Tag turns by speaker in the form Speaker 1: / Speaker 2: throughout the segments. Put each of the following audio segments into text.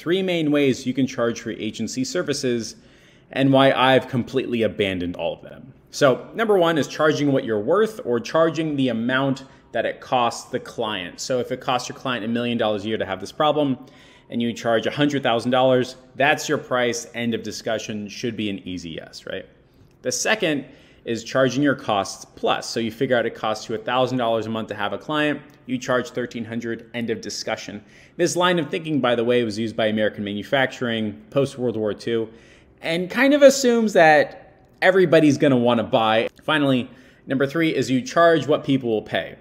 Speaker 1: 3 main ways you can charge for agency services and why I've completely abandoned all of them. So number 1 is charging what you're worth, or charging the amount that it costs the client. So if it costs your client $1 million a year to have this problem and you charge $100,000, that's your price, end of discussion, should be an easy yes, right? The second is charging your costs plus. So you figure out it costs you $1,000 a month to have a client, you charge $1,300, end of discussion. This line of thinking, by the way, was used by American manufacturing post-World War II and kind of assumes that everybody's gonna wanna buy. Finally, number 3 is you charge what people will pay.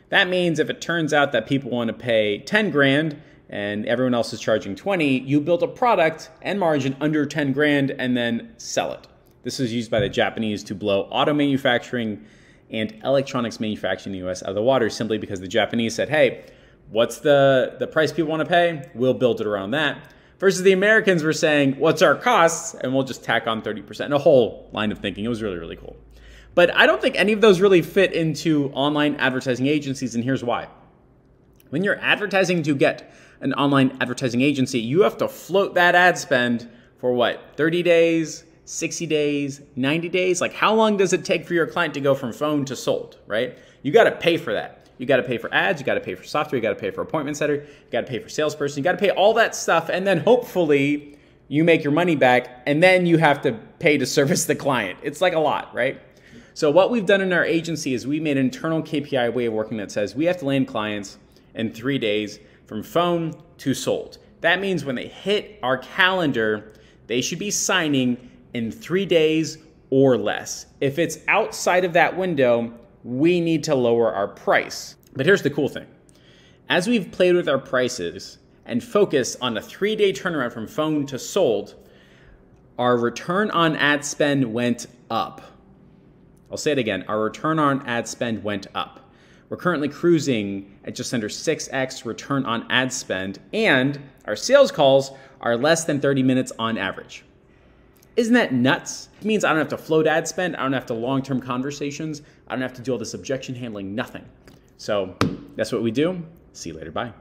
Speaker 1: That means if it turns out that people wanna pay 10 grand and everyone else is charging 20, you build a product and margin under 10 grand and then sell it. This is used by the Japanese to blow auto manufacturing and electronics manufacturing in the US out of the water, simply because the Japanese said, hey, what's the price people want to pay? We'll build it around that. Versus the Americans were saying, what's our costs? And we'll just tack on 30%. And a whole line of thinking. It was really, really cool. But I don't think any of those really fit into online advertising agencies, and here's why. When you're advertising to get an online advertising agency, you have to float that ad spend for what, 30 days, 60 days, 90 days? Like, how long does it take for your client to go from phone to sold, right? You got to pay for that. You got to pay for ads, you got to pay for software, you got to pay for appointment setter, you got to pay for salesperson, you got to pay all that stuff, and then hopefully you make your money back, and then you have to pay to service the client. It's like a lot, right? So what we've done in our agency is we made an internal KPI way of working that says we have to land clients in 3 days from phone to sold. That means when they hit our calendar, they should be signing in 3 days or less. If it's outside of that window, we need to lower our price. But here's the cool thing. As we've played with our prices and focused on a 3-day turnaround from phone to sold, our return on ad spend went up. I'll say it again, our return on ad spend went up. We're currently cruising at just under 6x return on ad spend, and our sales calls are less than 30 minutes on average. Isn't that nuts? It means I don't have to float ad spend, I don't have to long-term conversations, I don't have to do all this objection handling, nothing. So that's what we do. See you later, bye.